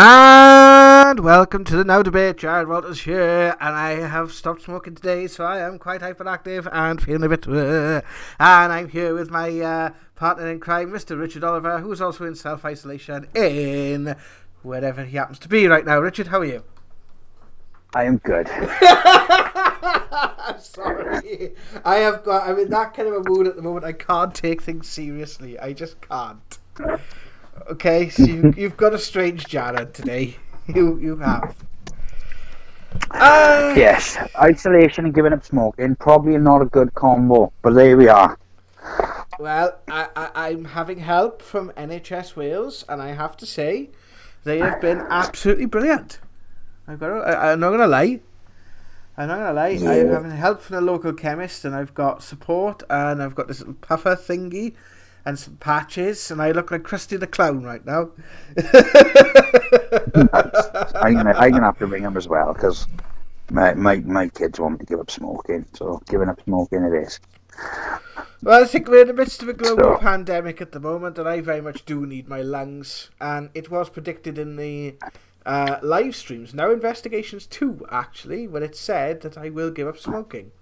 And welcome to the Now Debate. Jared Walters here, and I have stopped smoking today, so I am quite hyperactive and feeling a bit. And I'm here with my partner in crime, Mr. Richard Oliver, who's also in self-isolation in wherever he happens to be right now. Richard, how are you? I am good. I'm sorry. I'm in that kind of a mood at the moment. I can't take things seriously. I just can't. Okay, so you've got a strange Jared today. You have. Yes, isolation and giving up smoking, probably not a good combo, but there we are. Well, I'm having help from NHS Wales, and I have to say, they have been absolutely brilliant. I'm not going to lie. Yeah. I'm having help from the local chemist, and I've got support, and I've got this little puffer thingy, and some patches, and I look like Krusty the Clown right now. I'm gonna have to ring him as well, because my kids want me to give up smoking, so giving up smoking it is. Well, I think we're in the midst of a global pandemic at the moment, and I very much do need my lungs, and it was predicted in the live streams, now Investigations 2 actually, when it said that I will give up smoking.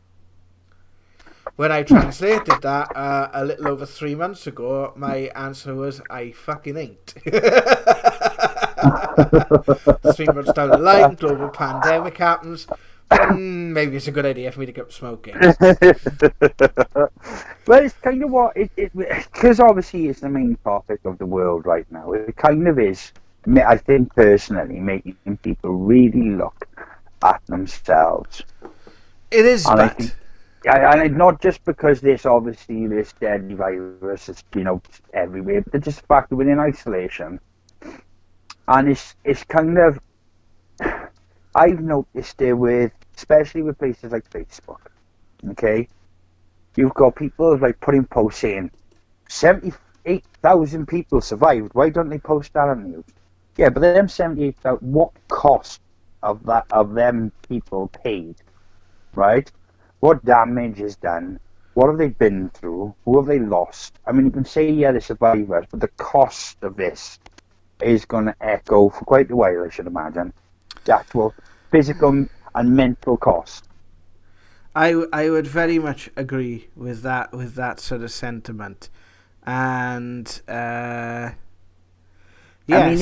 When I translated that a little over 3 months ago, my answer was, I fucking ain't. 3 months down the line, global pandemic happens. Maybe it's a good idea for me to give up smoking. Well, it's kind of what because obviously it's the main topic of the world right now. It kind of is, I think personally, making people really look at themselves. It is bad. And not just because this deadly virus is, everywhere, but just the fact that we're in isolation. And it's kind of, I've noticed it especially with places like Facebook, okay? You've got people like putting posts saying, 78,000 people survived, why don't they post that on the news? Yeah, but them 78,000, what cost of them people paid, right? What damage is done? What have they been through? Who have they lost? I mean, you can say, yeah, the survivors, but the cost of this is going to echo for quite a while, I should imagine. The actual physical and mental cost. I would very much agree with that sort of sentiment, and yes. I mean,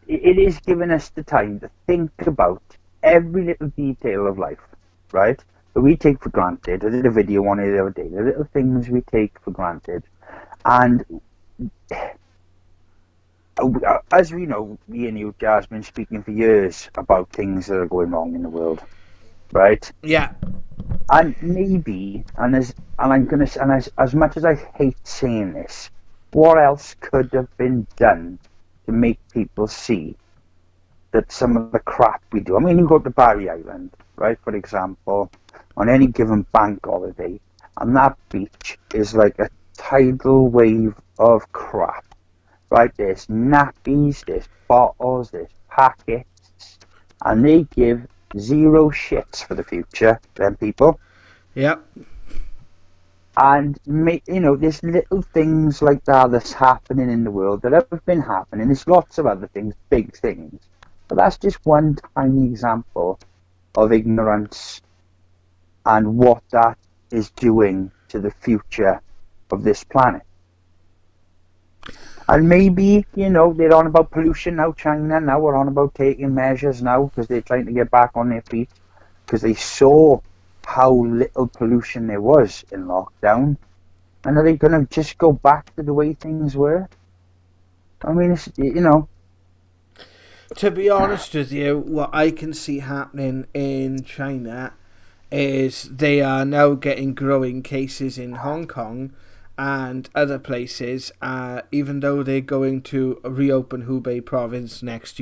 it is giving us the time to think about every little detail of life, right? That we take for granted. I did a video on it the other day. The little things we take for granted, and as we know, me and you, Jazz, have been speaking for years about things that are going wrong in the world, right? Yeah. And maybe, as much as I hate saying this, what else could have been done to make people see that some of the crap we do? I mean, you go to Barry Island, right, for example, on any given bank holiday, and that beach is like a tidal wave of crap, right? There's nappies, there's bottles, there's packets, and they give zero shits for the future, them people. Yep. And there's little things like that that's happening in the world that have been happening. There's lots of other things, big things, but that's just one tiny example of ignorance and what that is doing to the future of this planet. And maybe, they're on about pollution now, China now, we're on about taking measures now because they're trying to get back on their feet because they saw how little pollution there was in lockdown. And are they going to just go back to the way things were? I mean, it's, To be honest with you, what I can see happening in China is they are now getting growing cases in Hong Kong, and other places, even though they're going to reopen Hubei province next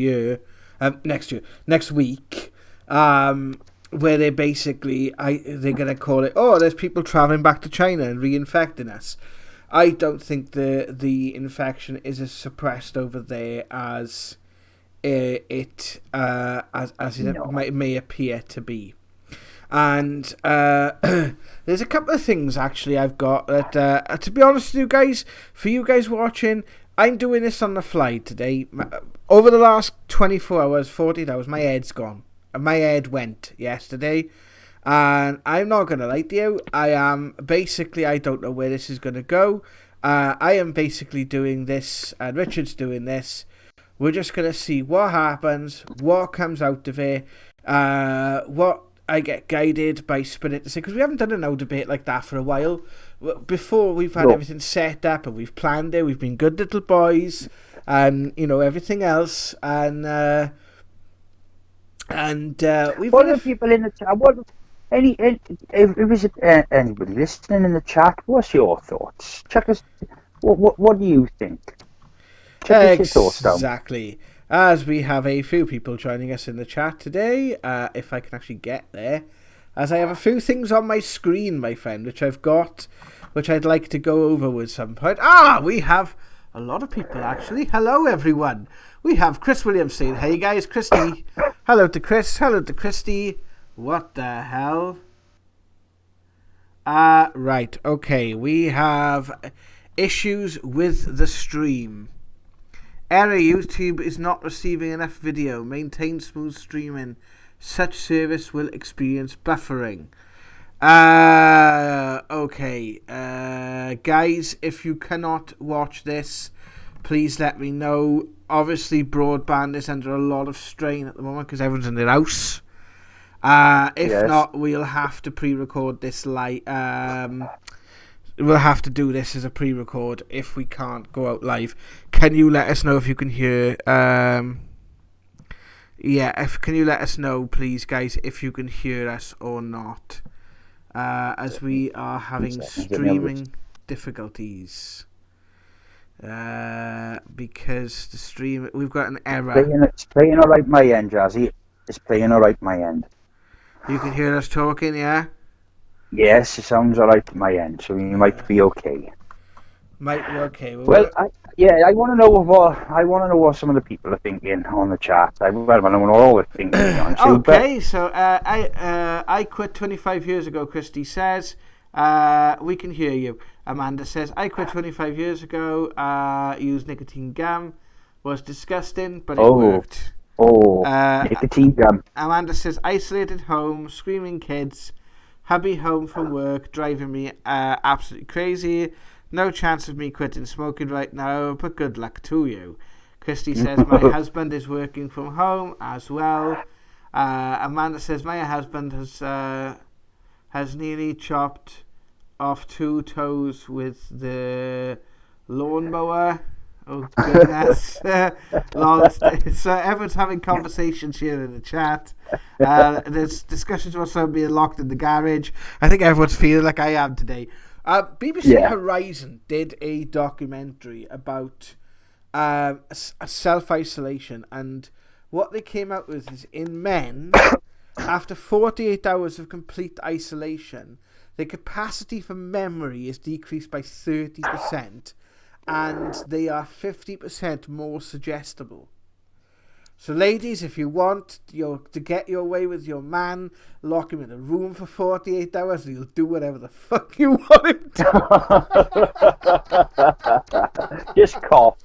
week, where they basically, they're going to call it, oh, there's people traveling back to China and reinfecting us. I don't think the infection is as suppressed over there as it may appear to be. And there's a couple of things actually I've got that, to be honest with you guys, for you guys watching, I'm doing this on the fly today. Over the last 24 hours, 48 hours, my head's gone. My head went yesterday. And I'm not going to lie to you, I don't know where this is going to go. I am basically doing this, and Richard's doing this. We're just going to see what happens, what comes out of it, what I get guided by Spirit to say, because we haven't done a no debate like that for a while. Before, we've had everything set up, and we've planned it, we've been good little boys, and, everything else, and we've... What are people in the chat? If anybody listening in the chat, what's your thoughts? Check us. What do you think? Check us your thoughts down. Exactly. As we have a few people joining us in the chat today, if I can actually get there, as I have a few things on my screen, my friend, which I'd like to go over with some point. We have a lot of people actually. Hello, everyone. We have Chris Williams saying, "Hey guys, Christy." Hello to Chris. Hello to Christy. What the hell? Right, okay, we have issues with the stream. Error, YouTube is not receiving enough video. Maintain smooth streaming. Such service will experience buffering. Okay, guys, if you cannot watch this, please let me know. Obviously, broadband is under a lot of strain at the moment because everyone's in their house. If not, we'll have to pre-record this live. We'll have to do this as a pre-record if we can't go out live. Can you let us know if you can hear? Can you let us know, please, guys, if you can hear us or not? As we are having streaming difficulties. Because the stream, we've got an error. It's playing all right my end, Jazzy. It's playing all right my end. You can hear us talking, yeah? Yes, it sounds all right at my end, so you might be okay. Might be okay. I want to know what some of the people are thinking on the chat. I want to know what all they're thinking. Okay, so I quit 25 years ago, Christy says. We can hear you. Amanda says, I quit 25 years ago, used nicotine gum. Was disgusting, but it worked. Nicotine gum. Amanda says, isolated home, screaming kids, hubby home from work, driving me absolutely crazy. No chance of me quitting smoking right now, but good luck to you. Christy says, my husband is working from home as well. Amanda says, my husband has nearly chopped off 2 toes with the lawnmower. Oh, goodness. So everyone's having conversations here in the chat. There's discussions about someone being locked in the garage. I think everyone's feeling like I am today. BBC Horizon did a documentary about self-isolation, and what they came out with is in men, after 48 hours of complete isolation, the capacity for memory is decreased by 30%. And they are 50% more suggestible. So, ladies, if you want to get your way with your man, lock him in a room for 48 hours and he'll do whatever the fuck you want him to. Just cough.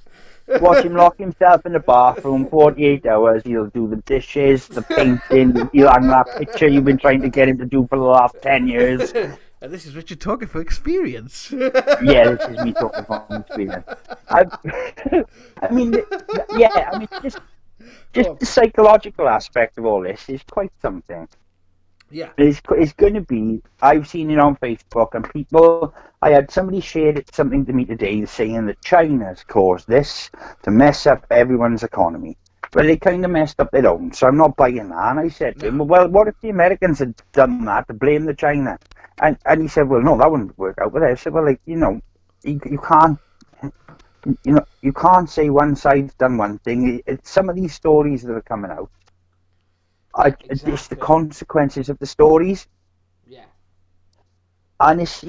Watch him lock himself in the bathroom 48 hours. He'll do the dishes, the painting. He'll hang that picture you've been trying to get him to do for the last 10 years. And this is Richard talking from experience. Yeah, this is me talking from experience. Just the psychological aspect of all this is quite something. Yeah. It's going to be, I've seen it on Facebook, and I had somebody shared something to me today saying that China's caused this to mess up everyone's economy. Well, they kind of messed up their own, so I'm not buying that. And I said to him, well, what if the Americans had done that to blame the China? And he said, well, no, that wouldn't work out. But I said, well, you can't, you can't say one side's done one thing. Some of these stories that are coming out, Yeah, it's the exactly. consequences of the stories, Yeah. and it's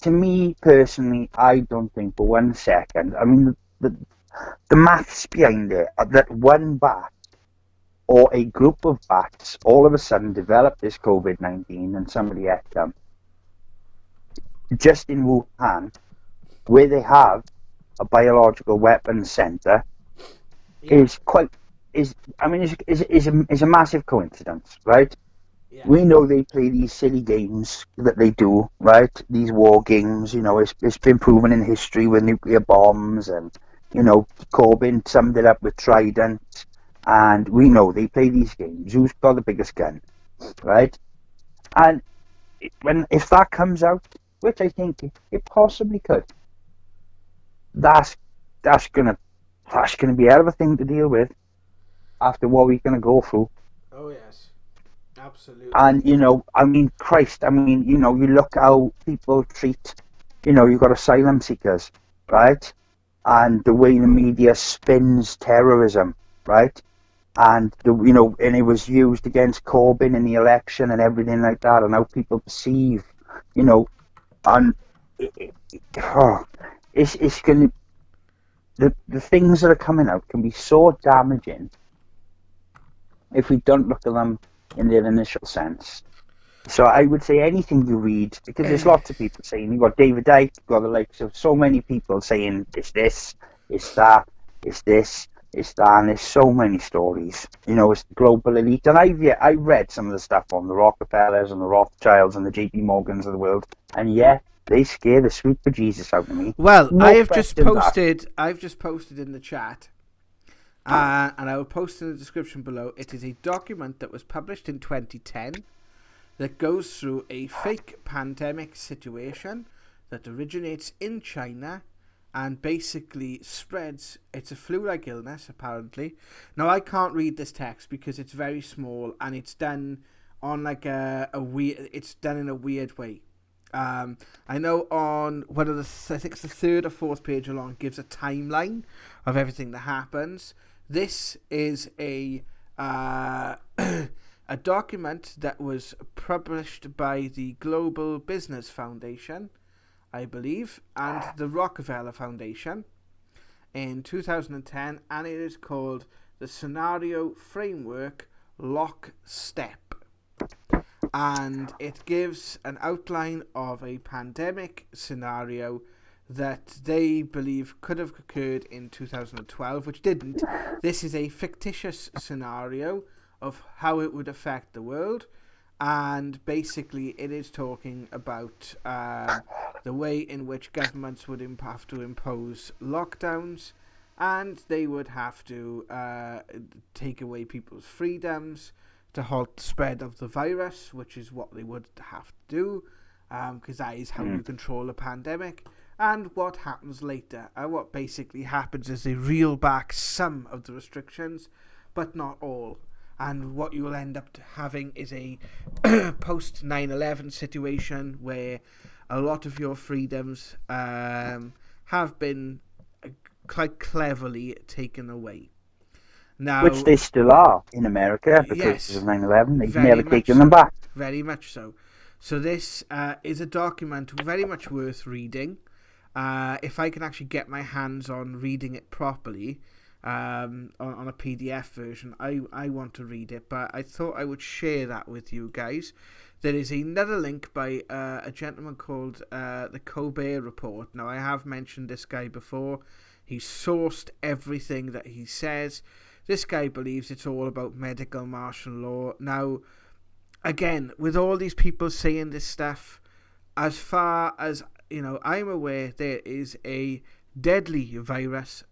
to me personally, I don't think for 1 second. I mean, the maths behind it that one bat or a group of bats all of a sudden developed this COVID-19 and somebody ate them just in Wuhan, where they have a biological weapons center, Yeah. is quite is I mean is a massive coincidence, right? Yeah. We know they play these silly games that they do, right? These war games, it's been proven in history with nuclear bombs, and Corbyn summed it up with Trident, and we know they play these games. Who's got the biggest gun, right? And if that comes out, which I think it possibly could, that's that's gonna that's gonna be a hell of a thing to deal with after what we're gonna go through. Oh yes. Absolutely. And I mean, Christ, I mean, you look how people treat, you've got asylum seekers, right? And the way the media spins terrorism, right? And and it was used against Corbyn in the election and everything like that, and how people perceive, you know, and oh, it's going to the things that are coming out can be so damaging if we don't look at them in their initial sense. So I would say anything you read, because there's lots of people saying, you've got David Icke, you've got the likes of so many people saying it's this, it's that, it's this, it's that, and there's so many stories. It's the global elite. And I read some of the stuff on the Rockefellers and the Rothschilds and the JP Morgans of the world, and yeah, they scare the sweet bejesus out of me. Well, No question asked. I've just posted in the chat, and I will post in the description below. It is a document that was published in 2010 that goes through a fake pandemic situation that originates in China and basically spreads. It's a flu-like illness, apparently. Now, I can't read this text because it's very small and it's done on like a weird. It's done in a weird way. I know on one of I think it's the third or fourth page along, it gives a timeline of everything that happens. This is a a document that was published by the Global Business Foundation, I believe, and the Rockefeller Foundation in 2010, and it is called the Scenario Framework Lockstep. And it gives an outline of a pandemic scenario that they believe could have occurred in 2012, which didn't. This is a fictitious scenario of how it would affect the world, and basically it is talking about the way in which governments would have to impose lockdowns, and they would have to take away people's freedoms to halt the spread of the virus, which is what they would have to do, because that is how you control a pandemic. And what happens later? What basically happens is they reel back some of the restrictions, but not all. And what you will end up having is a post 9/11 situation where a lot of your freedoms have been quite cleverly taken away. Now, Which they still are in America because yes, of 9/11. They've very never much taken them so. back. Very much so. So this is a document very much worth reading. If I can actually get my hands on reading it properly on a PDF version, I want to read it. But I thought I would share that with you guys. There is another link by a gentleman called the Colbert Report. Now, I have mentioned this guy before. He's sourced everything that he says. This guy believes it's all about medical martial law. Now, again, with all these people saying this stuff, as far as I'm aware, there is a deadly virus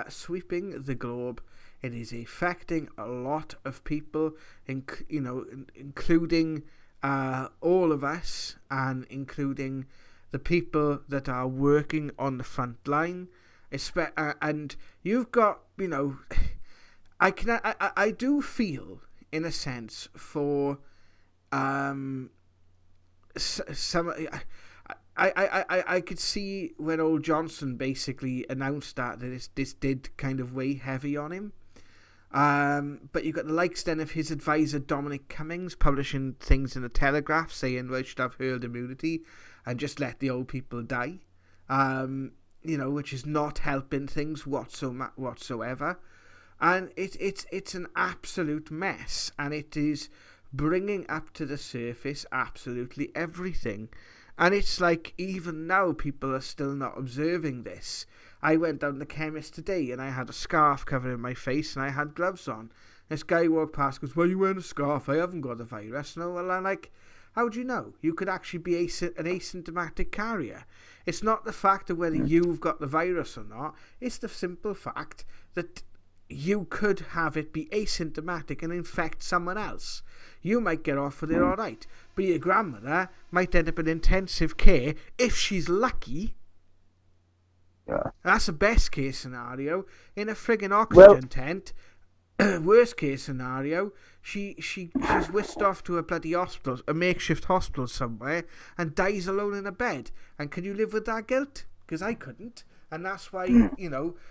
sweeping the globe. It is affecting a lot of people, including all of us, and including the people that are working on the front line. And you've got, I do feel, in a sense, for some. I could see when old Johnson basically announced that this did kind of weigh heavy on him. But you've got the likes then of his advisor Dominic Cummings publishing things in the Telegraph saying we should have herd immunity and just let the old people die. Which is not helping things whatsoever. And it's an absolute mess, and it is bringing up to the surface absolutely everything. And it's like, even now, people are still not observing this. I went down to the chemist today, and I had a scarf covering my face, and I had gloves on. This guy walked past, goes, "Why are you wearing a scarf? I haven't got the virus." No, well, I'm like, how do you know? You could actually be an asymptomatic carrier. It's not the fact of whether you've got the virus or not. It's the simple fact that you could have it be asymptomatic and infect someone else. You might get off with it all right, but your grandmother might end up in intensive care if she's lucky. Yeah. That's the best case scenario. In a friggin' oxygen tent, worst case scenario, she's whisked off to a bloody hospital, a makeshift hospital somewhere, and dies alone in a bed. And can you live with that guilt? Because I couldn't. And that's why,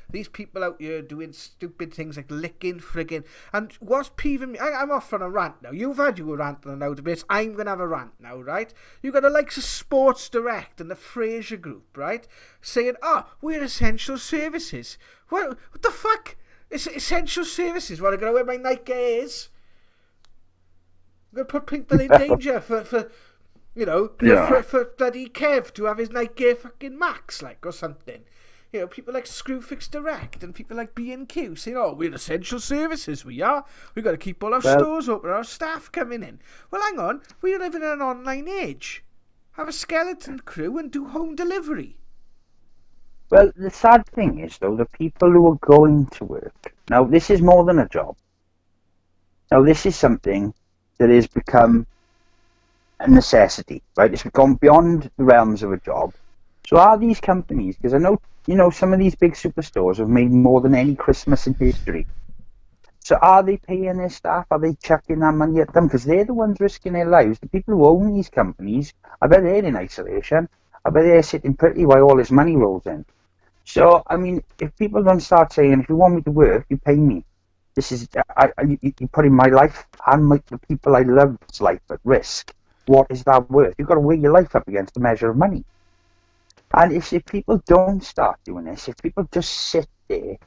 these people out here doing stupid things like licking friggin'. And what's peeving me, I'm off on a rant now. You've had your rant on out a bit. I'm going to have a rant now, right? You've got the likes of Sports Direct and the Fraser Group, right? Saying, we're essential services. What the fuck? It's essential services. What, I'm going to wear my Nike Airs? I'm going to put people in danger for bloody Kev to have his Nike Air fucking Max, or something. People like Screwfix Direct and people like B&Q saying, we're essential services, we are. We've got to keep all our stores open, our staff coming in. Well, hang on, we live in an online age. Have a skeleton crew and do home delivery. Well, the sad thing is, though, the people who are going to work, now this is more than a job. Now this is something that has become a necessity, right? It's gone beyond the realms of a job. So are these companies, because I know, some of these big superstores have made more than any Christmas in history. So are they paying their staff? Are they chucking that money at them? Because they're the ones risking their lives. The people who own these companies, I bet they're in isolation. I bet they're sitting pretty while all this money rolls in. So, I mean, if people don't start saying, if you want me to work, you pay me. This is, you're putting my life and the people I love's life at risk. What is that worth? You've got to weigh your life up against a measure of money. And if people don't start doing this, if people just sit there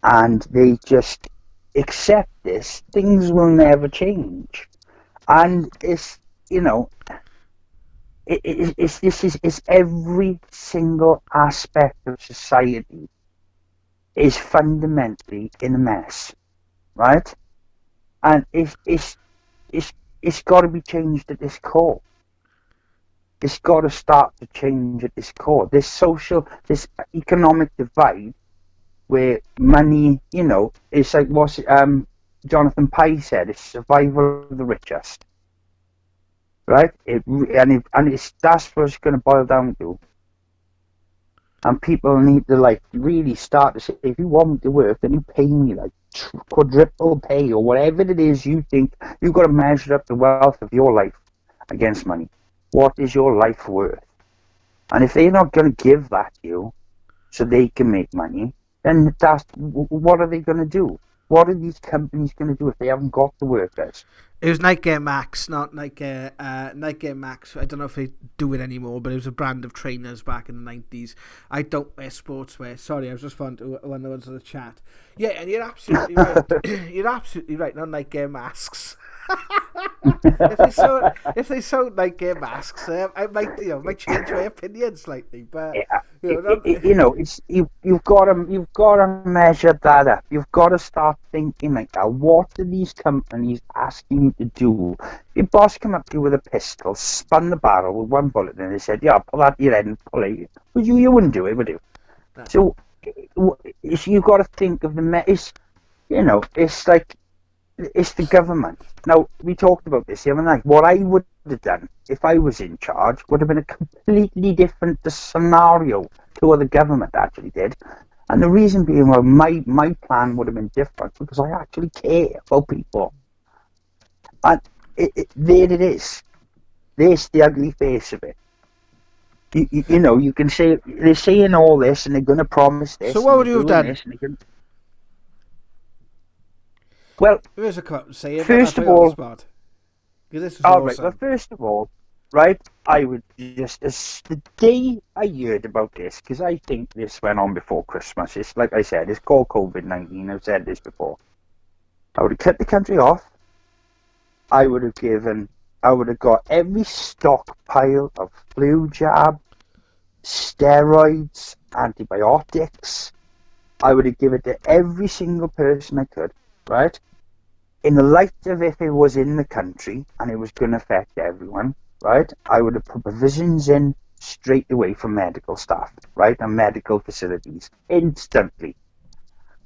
and they just accept this, things will never change. And it's every single aspect of society is fundamentally in a mess, right? And it's got to be changed at this core. It's got to start to change at this core. This economic divide, where money, it's like what Jonathan Pye said: it's survival of the richest, right? That's what it's going to boil down to. And people need to really start to say, if you want me to work, then you pay me quadruple pay or whatever it is you think. You've got to measure up the wealth of your life against money. What is your life worth? And if they're not going to give that to you so they can make money, then what are they going to do? What are these companies going to do if they haven't got the workers? It was Nike Air Max, not Nike Air Max. I don't know if they do it anymore, but it was a brand of trainers back in the 90s. I don't wear sportswear. Sorry, I was just one of the ones in the chat. Yeah, and you're absolutely right. You're absolutely right, not Nike Air Masks. if they sold Nike Air Masks, I might change my opinion slightly. But you've got to measure that up. You've got to start thinking like that. What are these companies asking you to do? Your boss come up to you with a pistol, spun the barrel with one bullet, and they said, "Yeah, pull that to your head and pull it." But you wouldn't do it, would you? No. So you've got to think of it's like. It's the government. Now, we talked about this the other night. What I would have done if I was in charge would have been a completely different scenario to what the government actually did. And the reason being, well, my plan would have been different because I actually care about people. And there it is. There's the ugly face of it. You know, you can say they're saying all this and they're going to promise this. So what would you have done? Well, Here's a cut. Say it. first Put of you on the all, spot. This is all awesome. right. Well, first of all, right, I would just the day I heard about this, because I think this went on before Christmas. It's like I said, it's called COVID-19. I've said this before. I would have cut the country off. I would have got every stockpile of flu jab, steroids, antibiotics. I would have given it to every single person I could, right? In the light of if it was in the country and it was going to affect everyone, right? I would have put provisions in straight away for medical staff, right? And medical facilities, instantly,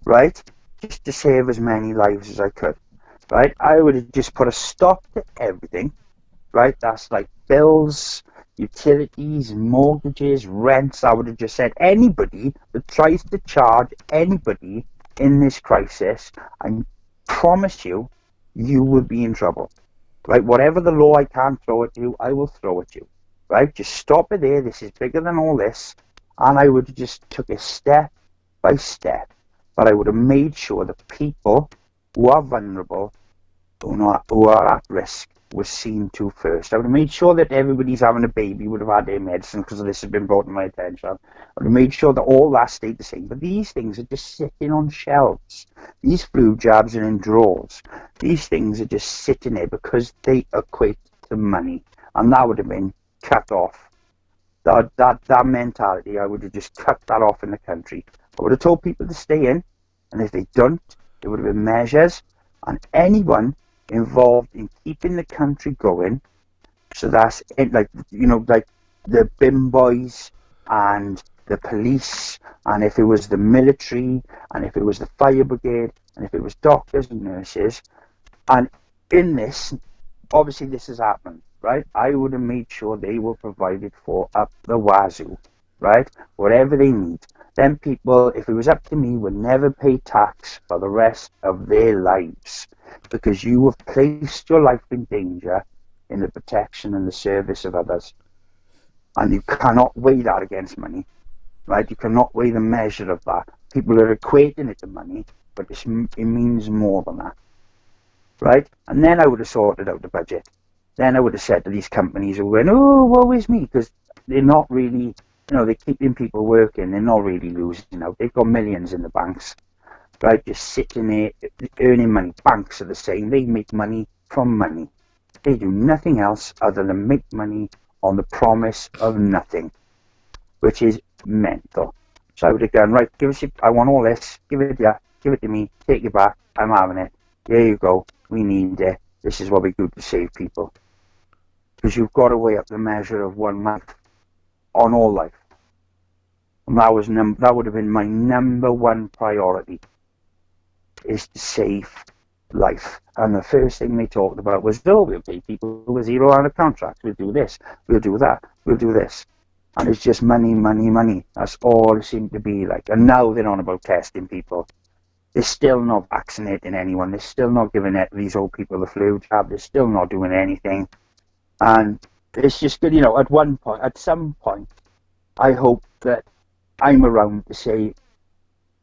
right? Just to save as many lives as I could, right? I would have just put a stop to everything, right? That's like bills, utilities, mortgages, rents. I would have just said anybody that tries to charge anybody in this crisis, I promise you, you will be in trouble, right? Whatever the law I can throw at you, I will throw at you, right? Just stop it there. This is bigger than all this. And I would have just took it step by step. But I would have made sure that people who are vulnerable, who are at risk, was seen to first. I would have made sure that everybody's having a baby would have had their medicine, because this has been brought to my attention. I would have made sure that all that stayed the same. But these things are just sitting on shelves. These flu jabs are in drawers. These things are just sitting there because they equate to money. And that would have been cut off. That mentality, I would have just cut that off in the country. I would have told people to stay in, and if they don't, there would have been measures, and anyone involved in keeping the country going. So that's it, like the BIM boys and the police, and if it was the military, and if it was the fire brigade, and if it was doctors and nurses. And in this, obviously this has happened, right? I would have made sure they were provided for up the wazoo, right? Whatever they need. Them people, if it was up to me, would never pay tax for the rest of their lives, because you have placed your life in danger in the protection and the service of others. And you cannot weigh that against money, right? You cannot weigh the measure of that. People are equating it to money, but it means more than that, right? And then I would have sorted out the budget. Then I would have said to these companies who went, oh, woe is me, because they're not really, they're keeping people working. They're not really losing out. They've got millions in the banks, right? Just sitting there earning money. Banks are the same. They make money from money. They do nothing else other than make money on the promise of nothing, which is mental. So I would have gone, right, I want all this. Give it to me. Take it back. I'm having it. There you go. We need it. This is what we do to save people. Because you've got to weigh up the measure of one life on all life. And that would have been my number one priority, is to save life. And the first thing they talked about was, we'll pay people who are 0 hour contracts. We'll do this. We'll do that. We'll do this. And it's just money, money, money. That's all it seemed to be like. And now they're on about testing people. They're still not vaccinating anyone. They're still not giving these old people the flu jab. They're still not doing anything. And it's just good, at some point, I hope that I'm around to say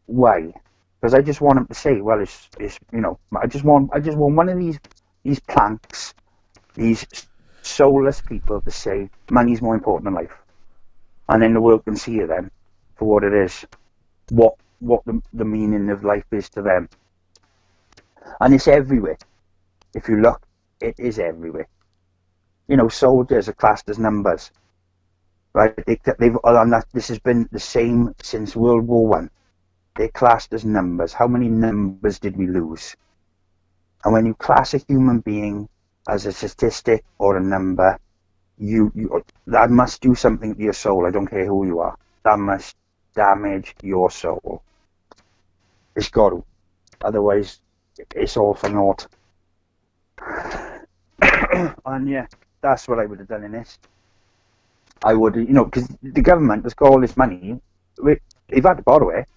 why. Because I just want them to say, well, I just want one of these planks, these soulless people to say, money's more important than life. And then the world can see it then for what it is. What the meaning of life is to them. And it's everywhere. If you look, it is everywhere. Soldiers are classed as numbers, right? This has been the same since World War One. They're classed as numbers. How many numbers did we lose? And when you class a human being as a statistic or a number, that must do something to your soul. I don't care who you are. That must damage your soul. It's got to. Otherwise, it's all for naught. And yeah, that's what I would have done in this. I would, because the government has got all this money. They've had to borrow it.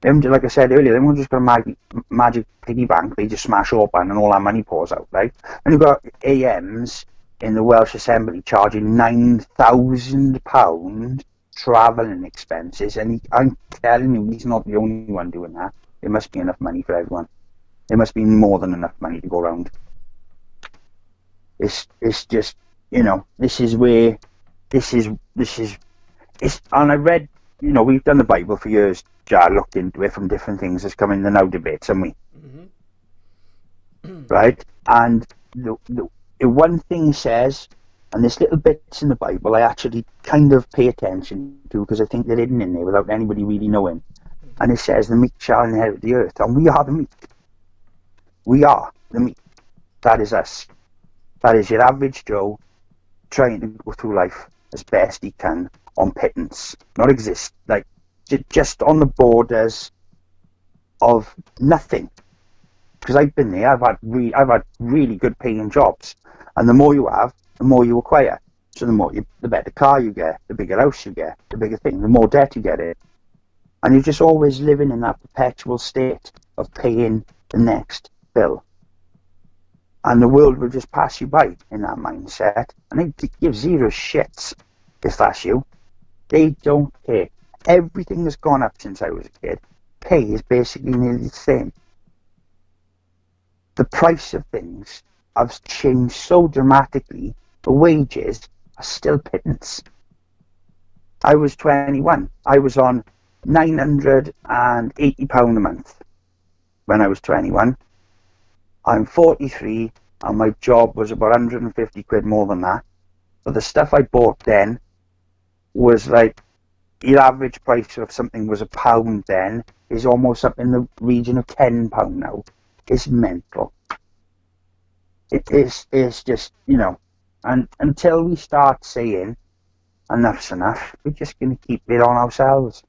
Like I said earlier, they won't just got a magic piggy bank. They just smash open and all that money pours out, right? And you've got AMs in the Welsh Assembly charging £9,000 travelling expenses, and I'm telling you, he's not the only one doing that. There must be enough money for everyone. There must be more than enough money to go around. It's just, this is where and I read, we've done the Bible for years, looked into it from different things that's come in the now debates, haven't we? Right? And the one thing it says, and there's little bits in the Bible I actually kind of pay attention to because I think they're hidden in there without anybody really knowing. And it says, the meek shall inherit the earth. And we are the meek. We are the meek. That is us. That is your average Joe trying to go through life as best he can on pittance. Not exist. Like, just on the borders of nothing. Because I've been there. I've had really good paying jobs. And the more you have, the more you acquire. So the better car you get, the bigger house you get, the bigger thing, the more debt you get in. And you're just always living in that perpetual state of paying the next bill. And the world will just pass you by in that mindset. And they give zero shits if that's you. They don't care. Everything has gone up since I was a kid. Pay is basically nearly the same. The price of things have changed so dramatically, the wages are still pittance. I was 21. I was on £980 a month when I was 21. I'm 43 and my job was about 150 quid more than that. But the stuff I bought then was like, your average price of something was £1 then, is almost up in the region of £10 now. It's mental. It's just, and until we start saying enough's enough, we're just going to keep it on ourselves.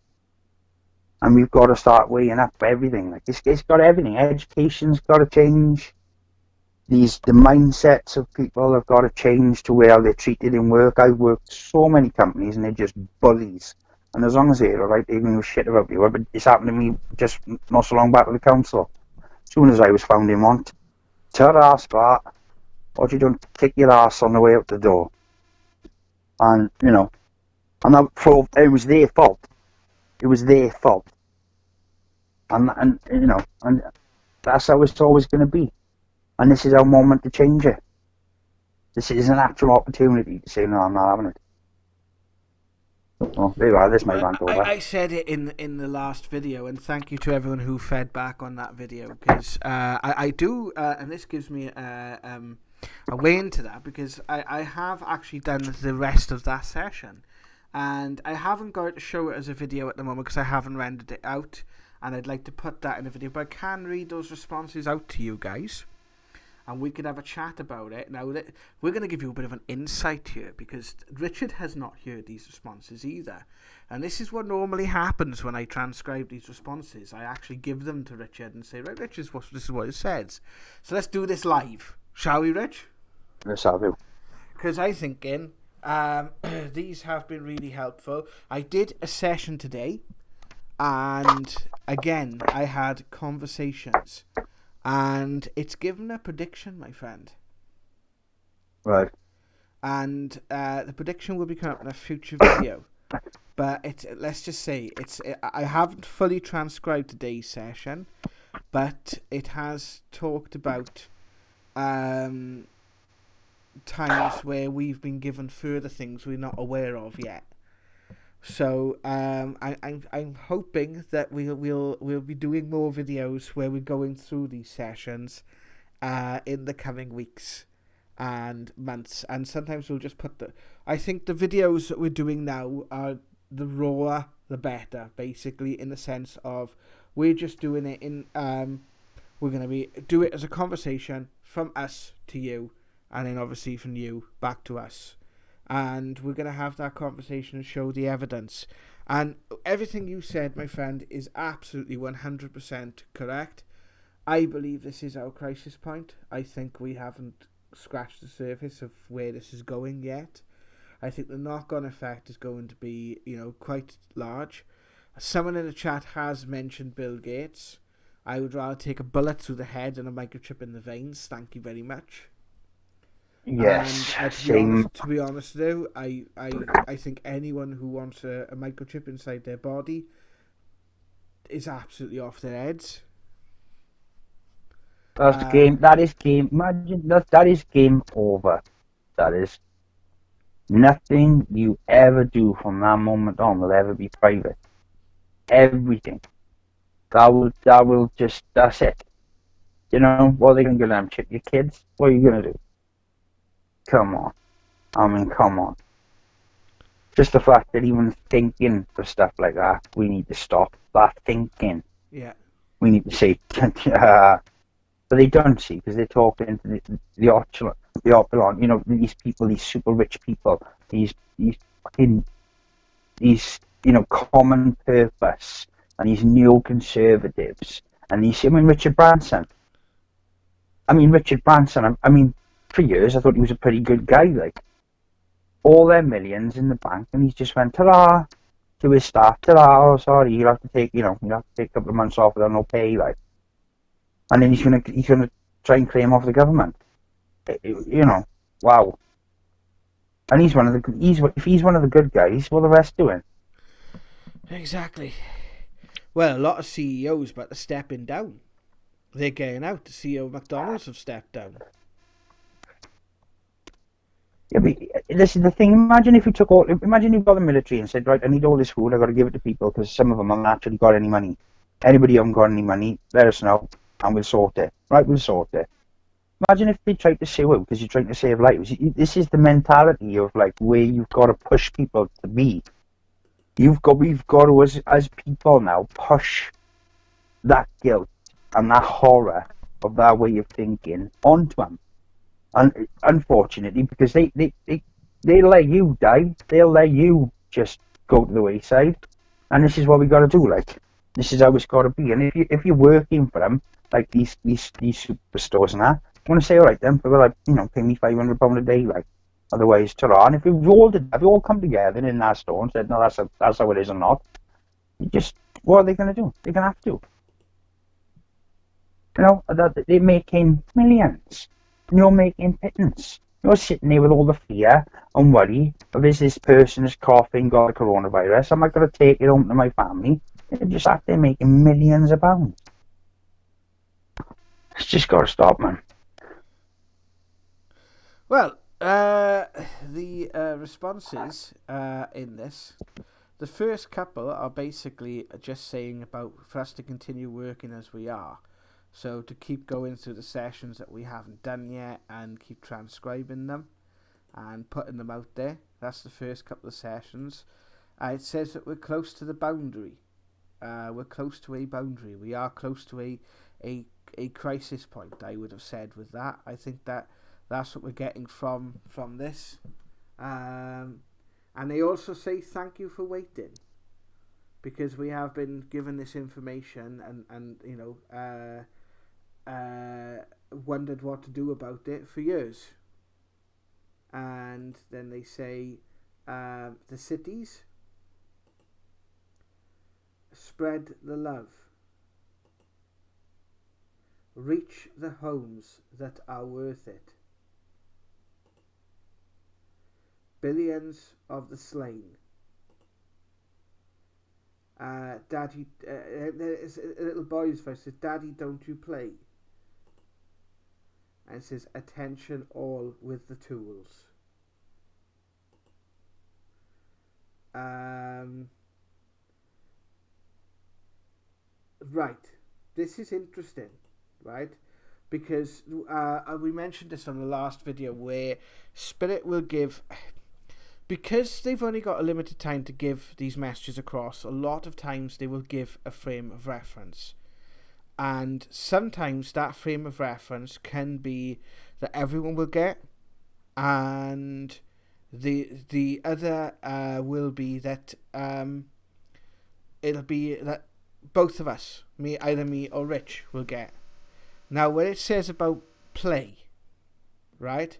And we've got to start weighing up everything. Like, it's got everything. Education's got to change. The mindsets of people have got to change to where they're treated in work. I've worked so many companies and they're just bullies. And as long as they're alright, they don't give a shit about you. But it's happened to me just not so long back with the council. As soon as I was found in want, ta-ra, Spart. What you don't kick your ass on the way out the door. And, and that proved it was their fault. It was their fault. And that's how it's always going to be. And this is our moment to change it. This is an actual opportunity to say, no, I'm not having it. Oh, there you are, this is my rant over. I said it in the last video, and thank you to everyone who fed back on that video, because I do, and this gives me a way into that, because I have actually done the rest of that session. And I haven't got to show it as a video at the moment because I haven't rendered it out, and I'd like to put that in a video, but I can read those responses out to you guys, and we could have a chat about it. Now, we're going to give you a bit of an insight here, because Richard has not heard these responses either, and this is what normally happens when I transcribe these responses. I actually give them to Richard and say, right, Richard, this is what it says. So let's do this live, shall we, Rich? Yes, I do. Because I'm thinking... these have been really helpful. I did a session today, and again I had conversations, and it's given a prediction, my friend. Right. And the prediction will be coming up in a future video. But let's just say I haven't fully transcribed today's session, but it has talked about times where we've been given further things we're not aware of yet. So I'm hoping that we'll be doing more videos where we're going through these sessions in the coming weeks and months, and sometimes we'll just put I think the videos that we're doing now are the rawer the better, basically, in the sense of we're just doing it in we're going to do it as a conversation from us to you, and then obviously from you back to us. And we're going to have that conversation and show the evidence. And everything you said, my friend, is absolutely 100% correct. I believe this is our crisis point. I think we haven't scratched the surface of where this is going yet. I think the knock-on effect is going to be, quite large. Someone in the chat has mentioned Bill Gates. I would rather take a bullet through the head than a microchip in the veins. Thank you very much. Yes, same. To be honest though, I think anyone who wants a microchip inside their body is absolutely off their heads. That's game. That is game. Imagine that is game over. That is nothing you ever do from that moment on will ever be private. Everything. That will just. That's it. You know what are they gonna do? Them chip your kids? What are you gonna do? Come on. I mean, come on. Just the fact that even thinking for stuff like that, we need to stop that thinking. Yeah. We need to say, but they don't see because they're talking to the opulent, you know, these people, these super rich people, these fucking, these, you know, common purpose, and these neoconservatives, and these, I mean, Richard Branson. I mean, for years I thought he was a pretty good guy, like, all their millions in the bank, and he's just went, ta-da, to his staff, ta-da, oh, sorry, you'll have to take, you have to take a couple of months off without no pay, like. And then he's gonna try and claim off the government. You know, wow. And if he's one of the good guys, what are the rest doing? Exactly. Well, a lot of CEOs, but they're stepping down. They're getting out. The CEO of McDonald's have stepped down. Yeah, but this is the thing. Imagine you've got the military and said, right, I need all this food. I've got to give it to people because some of them haven't actually got any money. Anybody who haven't got any money, let us know. And we'll sort it. Right, we'll sort it. Imagine if they tried to sue you because you're trying to save lives. This is the mentality of like where you've got to push people to be. We've got to as people now push that guilt and that horror of that way of thinking onto them. And unfortunately, because they let you die, they'll let you just go to the wayside. And this is what we got to do. Like this is how it's got to be. And if you're working for them, like these superstores and that, I want to say, all right, then, for like, pay me £500 a day, like, otherwise, ta-ra. And if we all come together in that store and said, no, that's how it is or not, what are they going to do? They're going to have to. They're making millions, and you're making pittance. You're sitting there with all the fear and worry of, is this person is coughing, got the coronavirus, am I going to take it home to my family? They're just out there making millions of pounds. It's just got to stop, man. Well, the responses in this, the first couple are basically just saying about for us to continue working as we are. So to keep going through the sessions that we haven't done yet and keep transcribing them and putting them out there. That's the first couple of sessions. It says that we're close to the boundary. We're close to a boundary. We are close to a crisis point, I would have said with that. I think that's what we're getting from this. And they also say thank you for waiting, because we have been given this information and wondered what to do about it for years. And then they say the cities spread the love. Reach the homes that are worth it. Billions of the slain. Daddy, there's a little boy's voice says, "Daddy, don't you play?" And it says, "Attention all with the tools." Right, this is interesting, right? Because we mentioned this on the last video where Spirit will give, because they've only got a limited time to give these messages across, a lot of times they will give a frame of reference. And sometimes that frame of reference can be that everyone will get, and the other will be that it'll be that both of us, either me or Rich, will get. Now, when it says about play, right,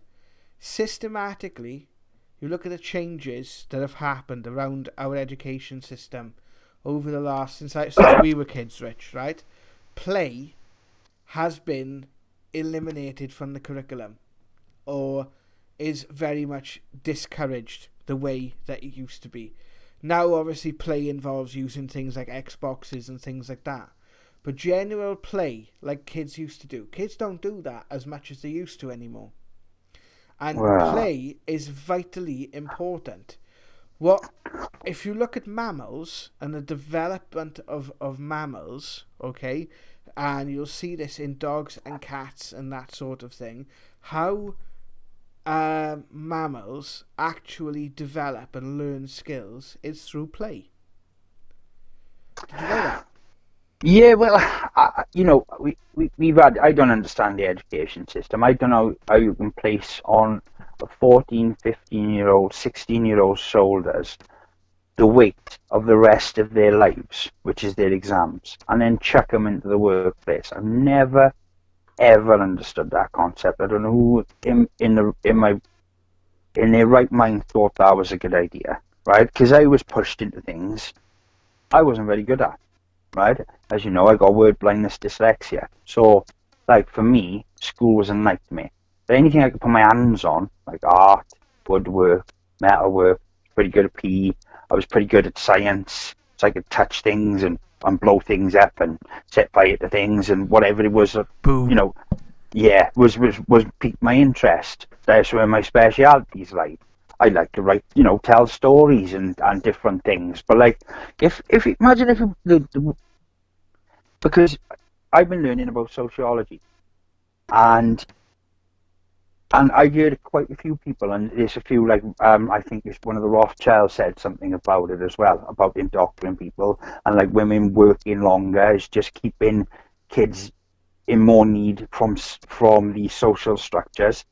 systematically, you look at the changes that have happened around our education system over the last, since we were kids, Rich, right? Play has been eliminated from the curriculum, or is very much discouraged the way that it used to be. Now, obviously, play involves using things like Xboxes and things like that. But general play, like kids used to do, kids don't do that as much as they used to anymore. And Well, play is vitally important. What if you look at mammals and the development of mammals, okay, and you'll see this in dogs and cats and that sort of thing, how mammals actually develop and learn skills is through play. Did you know that? yeah, well, we've had, I don't understand the education system. I don't know how you can place on a 14, 15-year-old, 16-year-old shoulders the weight of the rest of their lives, which is their exams, and then chuck them into the workplace. I've never ever understood that concept. I don't know who in their right mind thought that was a good idea, right? Because I was pushed into things I wasn't very good at, right? As you know, I got word blindness, dyslexia. So, like for me, school was a nightmare. But anything I could put my hands on, like art, woodwork, metalwork, pretty good at PE. I was pretty good at science, so I could touch things and blow things up and set fire to things and whatever it was, Boo. yeah, was piqued my interest. That's where my specialities lie. I like to write, tell stories and different things. But like, if imagine if because I've been learning about sociology, and I've heard quite a few people, and there's a few like I think it's one of the Rothschilds said something about it as well, about indoctrinating people and like women working longer is just keeping kids in more need from the social structures.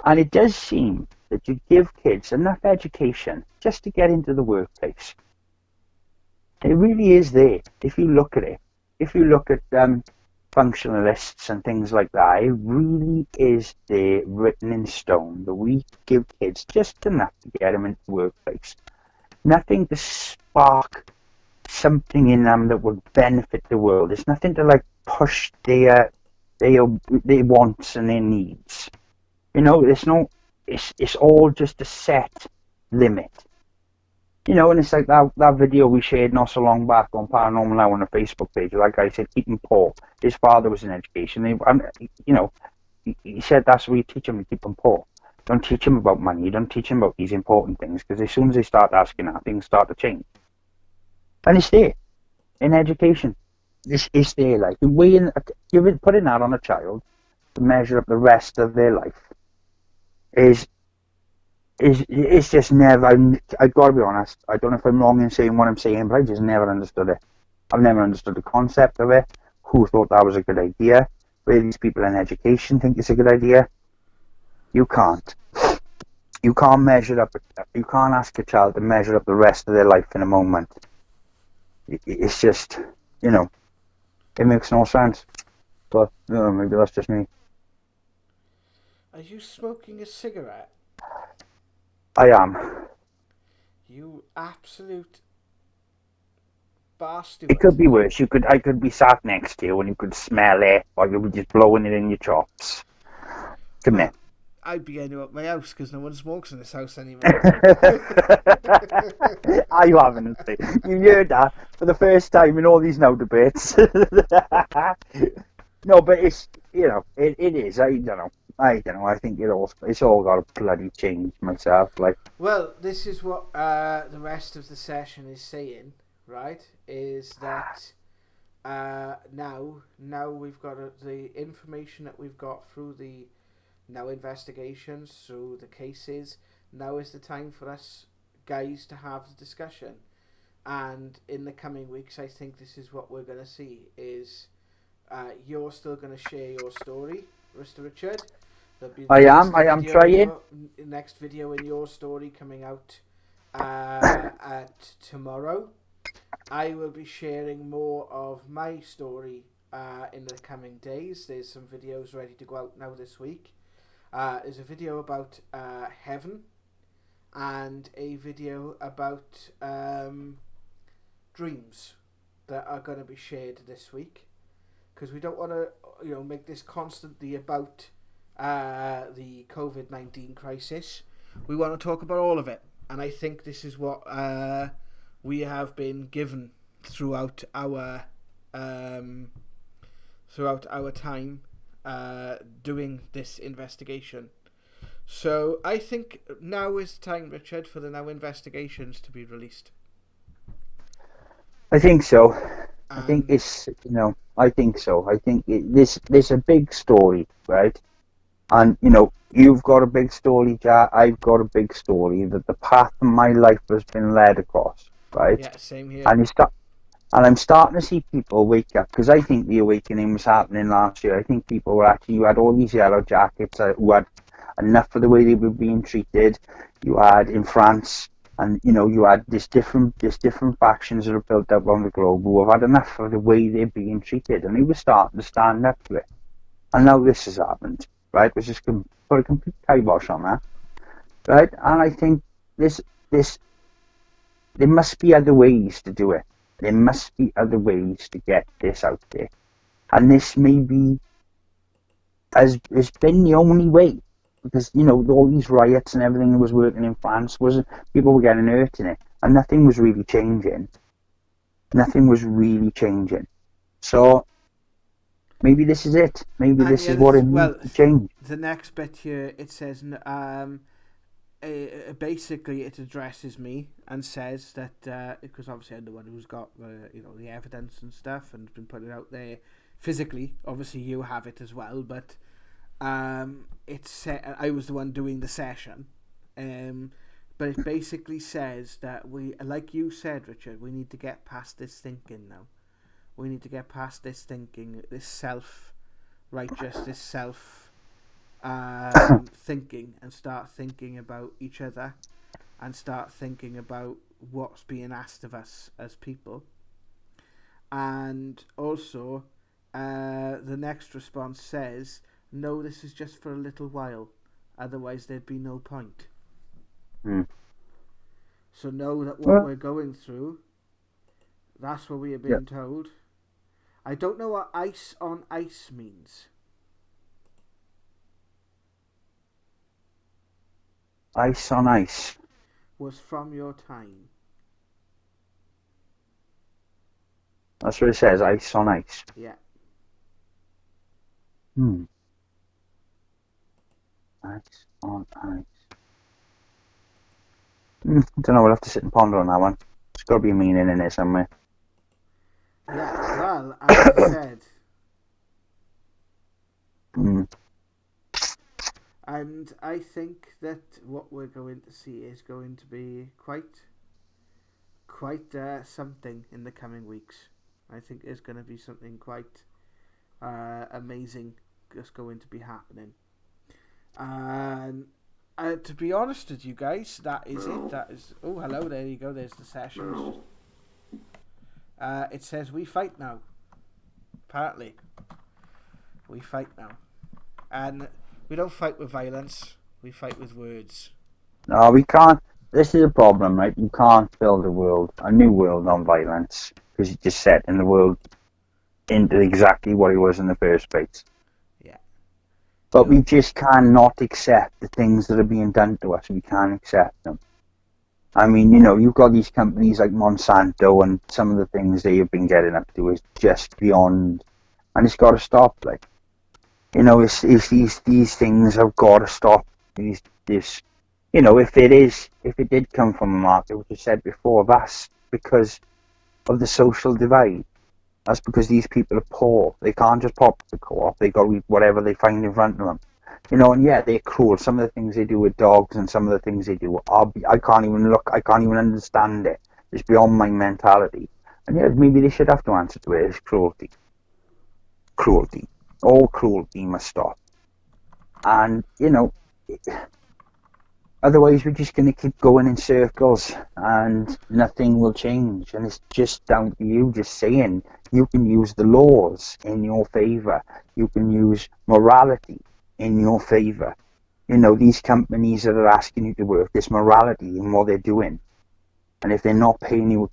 And it does seem that you give kids enough education just to get into the workplace. It really is there if you look at it. If you look at functionalists and things like that, it really is there written in stone that we give kids just enough to get them into the workplace. Nothing to spark something in them that would benefit the world. It's nothing to like push their wants and their needs. It's no, it's all just a set limit. And it's like that video we shared not so long back on Paranormal Now on the Facebook page. Like I said, keep him poor. His father was in education. He said that's what you teach him, to keep him poor. Don't teach him about money. You don't teach him about these important things, because as soon as they start asking that, things start to change. And it's there in education. It's there, like putting that on a child to measure up the rest of their life is it's just never. I gotta be honest. I don't know if I'm wrong in saying what I'm saying, but I just never understood it. I've never understood the concept of it. Who thought that was a good idea? Where these people in education think it's a good idea? You can't. You can't measure up. You can't ask a child to measure up the rest of their life in a moment. It's just, it makes no sense. But maybe that's just me. Are you smoking a cigarette? I am. You absolute bastard. It could be worse. I could be sat next to you and you could smell it, or you would be just blowing it in your chops. Come here. I'd be ending up my house because no one smokes in this house anymore. Are you having it? You heard that for the first time in all these now debates. No, but it's it is. I don't know. I think it's all got to bloody change myself. Like, well, this is what the rest of the session is saying, right? Is that now we've got the information that we've got through the now investigations, through the cases. Now is the time for us guys to have the discussion, and in the coming weeks, I think this is what we're going to see is. You're still going to share your story, Mr. Richard. There'll be I am trying. Next video in your story coming out at tomorrow. I will be sharing more of my story in the coming days. There's some videos ready to go out now this week. There's a video about heaven and a video about dreams that are going to be shared this week. Because we don't want to, make this constantly about the COVID-19 crisis. We want to talk about all of it, and I think this is what we have been given throughout our time doing this investigation. So I think now is time, Richard, for the Now investigations to be released. I think so. I think it's, I think so. I think there's a big story, right? And, you've got a big story, Jack. I've got a big story that the path of my life has been led across, right? Yeah, same here. And I'm starting to see people wake up, because I think the awakening was happening last year. I think people were actually, you had all these yellow jackets who had enough of the way they were being treated. You had in France, and you had this different factions that are built up on the globe who have had enough of the way they're being treated, and they were starting to stand up to it. And now this has happened, right? Let's just put a complete kibosh on that, right? And I think there must be other ways to do it. There must be other ways to get this out there, and this maybe has been the only way. Because, all these riots and everything that was working in France, people were getting hurt in it, and nothing was really changing. So, maybe this is it. Maybe this is what it needs to change. The next bit here, it says, basically it addresses me and says that, because obviously I'm the one who's got the evidence and stuff and been putting it out there physically. Obviously you have it as well, but I was the one doing the session, but it basically says that we, like you said, Richard, we need to get past this thinking now. We need to get past this thinking, this self-righteous, this thinking, and start thinking about each other, and start thinking about what's being asked of us as people. And also, the next response says, no, this is just for a little while. Otherwise, there'd be no point. So know that what we're going through, that's what we are being told. I don't know what ice on ice means. Ice on ice. Was from your time. That's what it says, ice on ice. Yeah. Ice on ice. I don't know, we'll have to sit and ponder on that one. There's got to be a meaning in it somewhere. Yeah, well, as I said. And I think that what we're going to see is going to be quite something in the coming weeks. I think there's going to be something quite amazing that's going to be happening. And to be honest with you guys, that is it. That is. Oh, hello. There you go. There's the sessions. It says we fight now. Apparently, we fight now, and we don't fight with violence. We fight with words. No, we can't. This is a problem, right? You can't build a new world on violence, because you just setting the world into exactly what it was in the first place. But we just cannot accept the things that are being done to us. We can't accept them. I mean, you've got these companies like Monsanto, and some of the things they have been getting up to is just beyond, and it's got to stop. Like, it's these things have got to stop. If it did come from a market, which I said before, that's because of the social divide. That's because these people are poor. They can't just pop to the co-op. They got to eat whatever they find in front of them. And yeah, they're cruel. Some of the things they do with dogs and some of the things they do, I can't even understand it. It's beyond my mentality. And yeah, maybe they should have to answer to it. It's cruelty. Cruelty. All cruelty must stop. And, otherwise we're just going to keep going in circles and nothing will change. And it's just down to you just saying you can use the laws in your favour. You can use morality in your favour. These companies that are asking you to work, this morality in what they're doing. And if they're not paying you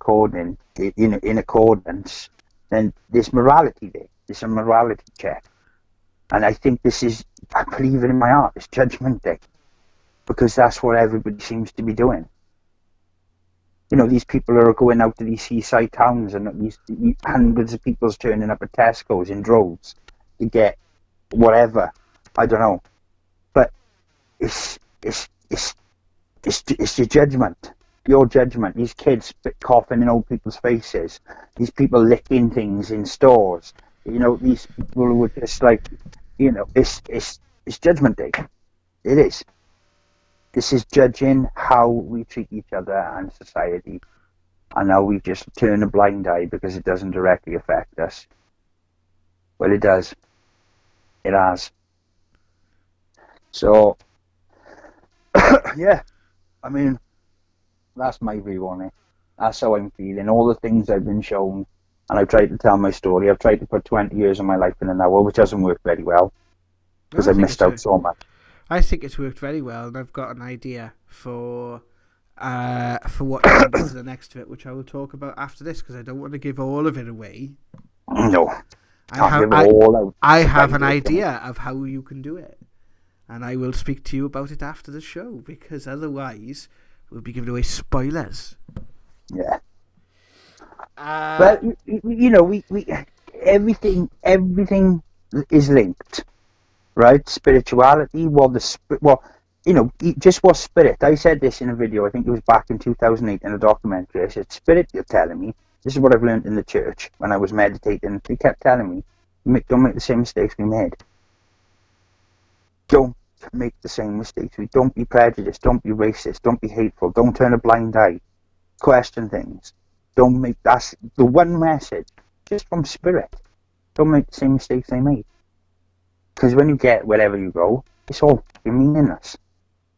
in accordance, then there's morality there. There's a morality check. And I think this is I believe it in my heart. It's Judgment Day. Because that's what everybody seems to be doing. You know, these people are going out to these seaside towns and these hundreds of people's turning up at Tesco's in droves to get whatever. I don't know. But it's your judgment. Your judgment. These kids coughing in old people's faces. These people licking things in stores. You know, these people who are just like, you know, it's Judgment Day. It is. This is judging how we treat each other and society, and now we just turn a blind eye because it doesn't directly affect us. Well, it does. It has. So, yeah, I mean, that's my view on it. That's how I'm feeling. All the things I've been shown, and I've tried to tell my story. I've tried to put 20 years of my life in an hour, which doesn't work very well because I've missed out so much. I think it's worked very well, and I've got an idea for what you can do for the next bit, which I will talk about after this, because I don't want to give all of it away. No, I have an idea of how you can do it, and I will speak to you about it after the show, because otherwise we'll be giving away spoilers. Yeah. Well, you know, we everything is linked. Right, spirituality. You know, just what spirit. I said this in a video. I think it was back in 2008 in a documentary. I said, "Spirit, you're telling me this is what I've learned in the church when I was meditating." They kept telling me, "Don't make the same mistakes we made. Don't make the same mistakes. Don't be prejudiced. Don't be racist. Don't be hateful. Don't turn a blind eye. Question things. Don't make." That's the one message, just from spirit. Don't make the same mistakes they made. Because when you get wherever you go, it's all meaningless.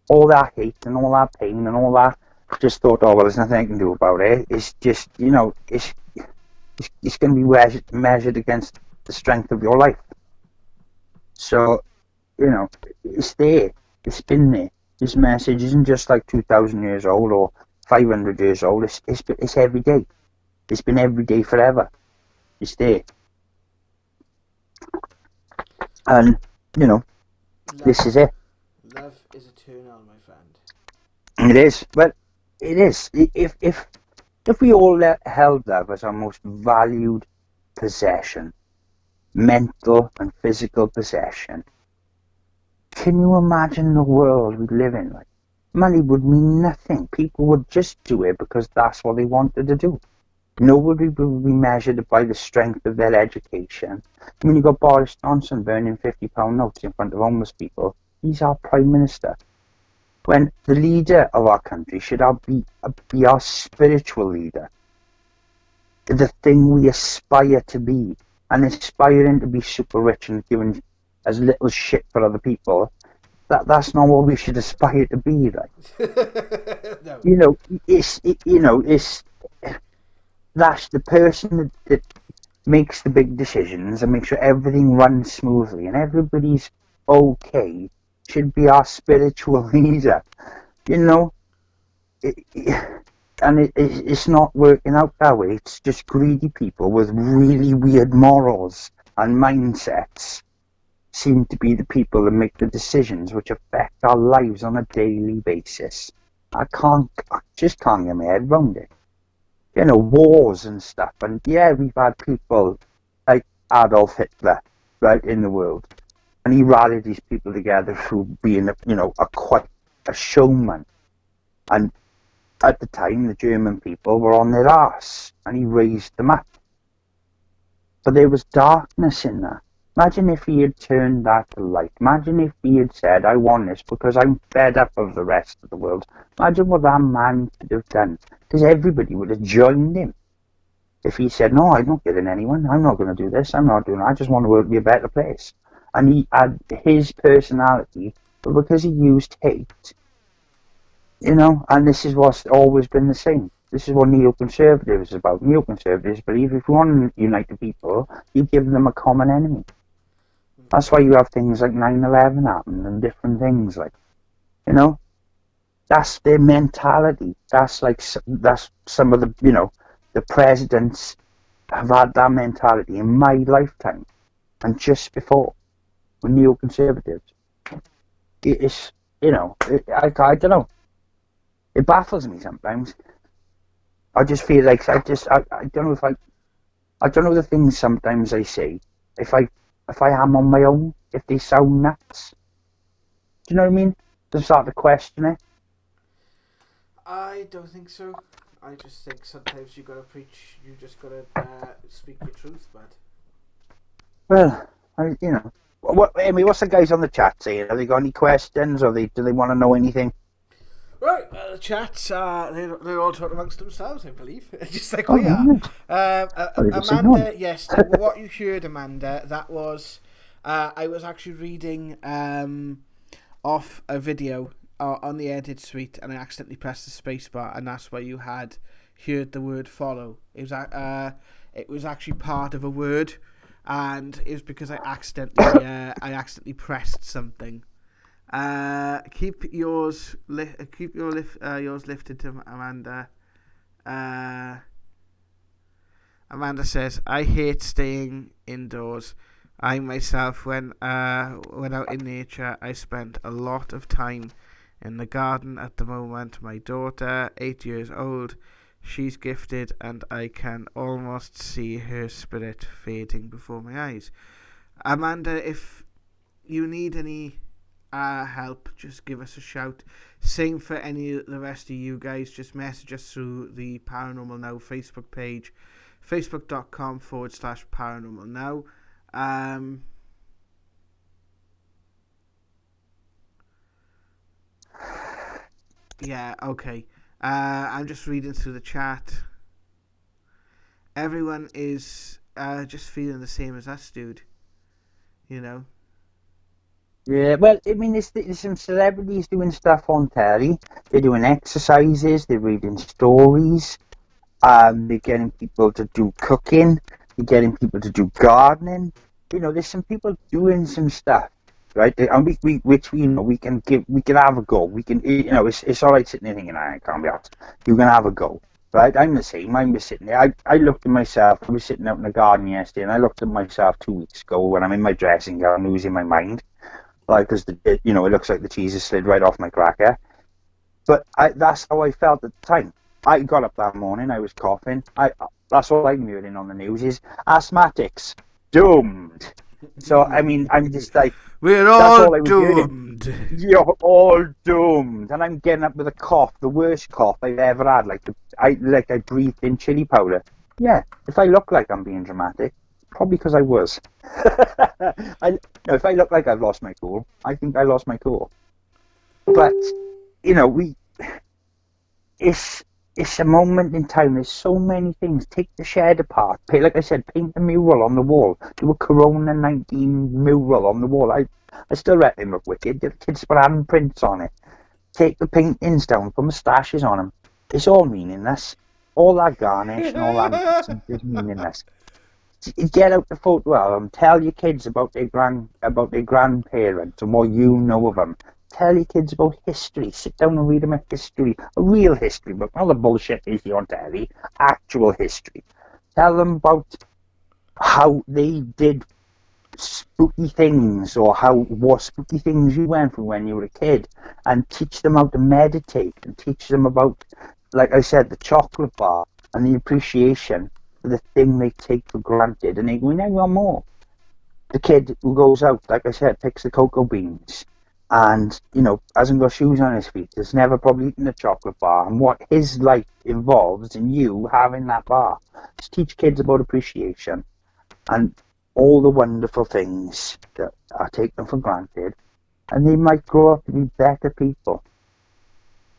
All that hate and all that pain and all that, just thought, oh, well, there's nothing I can do about it. It's just, you know, it's going to be measured against the strength of your life. So, you know, it's there. It's been there. This message isn't just like 2,000 years old or 500 years old. It's every day. It's been every day forever. It's there. And, you know, this is it. Love is eternal, my friend. It is. Well, it is. If we all held love as our most valued possession, mental and physical possession, can you imagine the world we live in? Like, money would mean nothing. People would just do it because that's what they wanted to do. Nobody will be measured by the strength of their education. I mean, you got Boris Johnson burning £50 notes in front of homeless people. He's our Prime Minister. When the leader of our country should be our spiritual leader. The thing we aspire to be. And aspiring to be super rich and giving as little shit for other people. That's not what we should aspire to be, like. No. You know, it's that's the person that makes the big decisions and makes sure everything runs smoothly and everybody's okay should be our spiritual leader, you know. It's not working out that way. It's just greedy people with really weird morals and mindsets seem to be the people that make the decisions which affect our lives on a daily basis. I just can't get my head around it. You know, wars and stuff. And yeah, we've had people like Adolf Hitler, right, in the world. And he rallied these people together through being, quite a showman. And at the time, the German people were on their arse. And he raised them up. But there was darkness in that. Imagine if he had turned that to light. Imagine if he had said, I want this because I'm fed up of the rest of the world. Imagine what that man could have done. Because everybody would have joined him. If he said, no, I'm not killing anyone. I'm not going to do this. I'm not doing it. I just want the world to be a better place. And he had his personality, but because he used hate, you know, and this is what's always been the same. This is what neoconservatives is about. Neoconservatives believe if you want to unite the people, you give them a common enemy. That's why you have things like 9/11 happen and different things like, you know, that's their mentality. That's some of the, you know, the presidents have had that mentality in my lifetime and just before, with neoconservatives. it's, I don't know. It baffles me sometimes. I just feel like I don't know if I don't know the things sometimes I say. If I am on my own, if they sound nuts. Do you know what I mean? To start to question it. I don't think so. I just think sometimes you gotta preach. You just gotta speak your truth, bud. Well, what's the guys on the chat saying? Have they got any questions, or do they want to know anything? Right, the chats, they're all talking amongst themselves, I believe, just like Oh, we are. Amanda, right. yes, what you heard, Amanda, that was, I was actually reading off a video on the edit suite, and I accidentally pressed the spacebar, and that's where you had heard the word follow. It was actually part of a word, and it was because I accidentally pressed something. Keep yours yours lifted to Amanda. Amanda says, I hate staying indoors. I myself, when out in nature, I spend a lot of time in the garden at the moment. My daughter, 8 years old, she's gifted, and I can almost see her spirit fading before my eyes. Amanda, if you need any help, just give us a shout. Same for any of the rest of you guys. Just message us through the Paranormal Now Facebook page, facebook.com/Paranormal Now. Yeah, okay. I'm just reading through the chat. Everyone is just feeling the same as us, dude. You know? Yeah, well, I mean, there's some celebrities doing stuff on telly. They're doing exercises. They're reading stories. They're getting people to do cooking. They're getting people to do gardening. There's some people doing some stuff, right? And we can have a go. We can, it's all right sitting there thinking, I can't be asked. You can have a go, right? I'm the same. I was sitting there. I looked at myself. I was sitting out in the garden yesterday, and I looked at myself 2 weeks ago when I'm in my dressing gown, losing my mind, like, because it looks like the cheese has slid right off my cracker. But that's how I felt at the time. I got up that morning, I was coughing. That's all I'm hearing on the news is asthmatics doomed. So I mean, I'm just like, we're that's all all I was doomed. hearing. You're all doomed, and I'm getting up with a cough, the worst cough I've ever had. I breathed in chili powder. Yeah, if I look like I'm being dramatic, probably because I was. If I look like I've lost my cool, I think I lost my cool. But it's a moment in time. There's so many things. Take the shed apart. Like I said, paint a mural on the wall. Do a Corona 19 mural on the wall. I still reckon they look wicked. The kids put handprints on it. Take the paintings down, put moustaches on them. It's all meaningless. All that garnish and all that nonsense is meaningless. Get out the photo album. Tell your kids about their grandparents and what you know of them. Tell your kids about history. Sit down and read them a history, a real history book, not the bullshit they see on telly. Actual history. Tell them about how they did spooky things, or what spooky things you went through when you were a kid, and teach them how to meditate, and teach them about, like I said, the chocolate bar and the appreciation for the thing they take for granted, and they go, "I want more." The kid who goes out, like I said, picks the cocoa beans, and hasn't got shoes on his feet, has never probably eaten a chocolate bar, and what his life involves in you having that bar. Just teach kids about appreciation and all the wonderful things that are taken for granted, and they might grow up to be better people.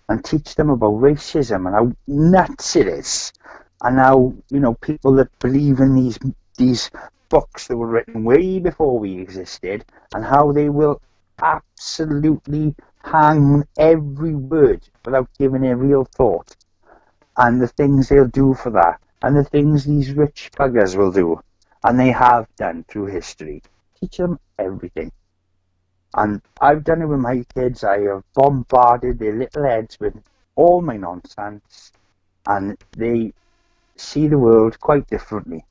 And teach them about racism and how nuts it is, and how people that believe in these books that were written way before we existed, and how they will absolutely hang every word without giving it real thought, and the things they'll do for that, and the things these rich buggers will do, and they have done through history. Teach them everything. And I've done it with my kids. I have bombarded their little heads with all my nonsense, and they see the world quite differently,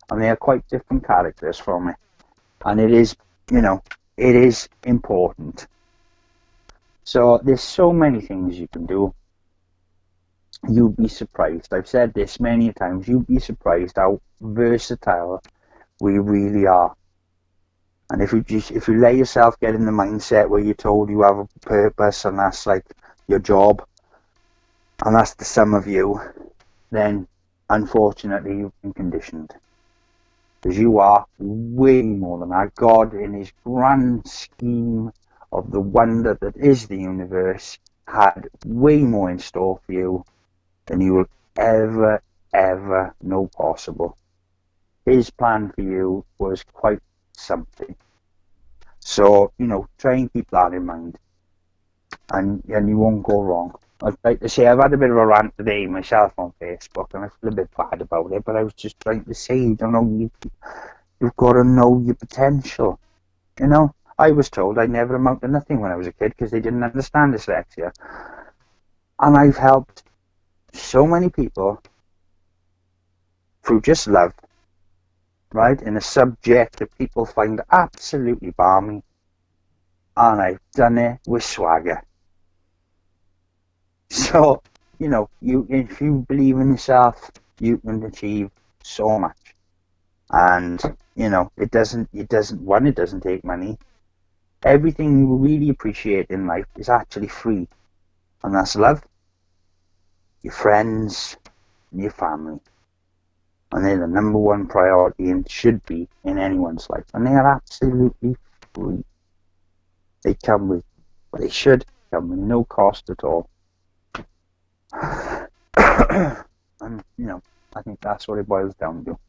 and they are quite different characters from me. And it is important. So there's so many things you can do. You'd be surprised. I've said this many times. You'd be surprised how versatile we really are. And if you let yourself get in the mindset where you're told you have a purpose and that's like your job, and that's the sum of you, then unfortunately you've been conditioned. Because you are way more than that. God, in his grand scheme of the wonder that is the universe, had way more in store for you than you will ever know possible. His plan for you was quite something. So, try and keep that in mind. And you won't go wrong. I'd like to say I've had a bit of a rant today myself on Facebook, and I feel a bit bad about it, but I was just trying to say, you've got to know your potential. I was told I'd never amount to nothing when I was a kid because they didn't understand dyslexia. And I've helped so many people through just love, right, in a subject that people find absolutely balmy. And I've done it with swagger. So, if you believe in yourself, you can achieve so much. And, it doesn't take money. Everything you really appreciate in life is actually free. And that's love, your friends, and your family. And they're the number one priority and should be in anyone's life. And they are absolutely free. They should come with no cost at all. And, I think that's what it boils down to.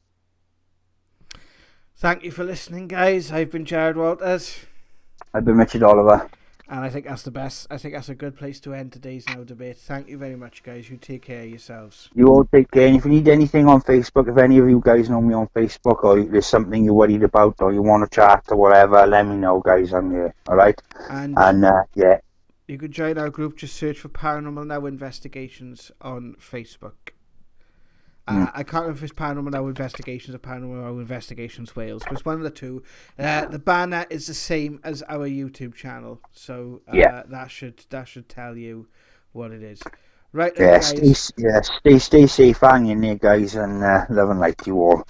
Thank you for listening, guys. I've been Jared Walters. I've been Richard Oliver. And I think that's the best. I think that's a good place to end today's Now Debate. Thank you very much, guys. You take care of yourselves. You all take care. And if you need anything on Facebook, if any of you guys know me on Facebook, or there's something you're worried about, or you want to chat or whatever, let me know, guys. I'm here. All right? And yeah. You can join our group. Just search for Paranormal Now Investigations on Facebook. I can't remember if it's Paranormal Now Investigations or Paranormal Now Investigations Wales, but it's one of the two. The banner is the same as our YouTube channel, so that should tell you what it is. Right, guys. Stay safe, hang in there, guys, and love and light to you all.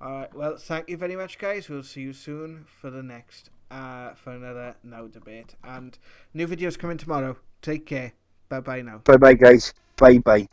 All right. Well, thank you very much, guys. We'll see you soon for the next for another Now Debate, and new videos coming tomorrow. Take care. Bye now. Bye, guys. Bye.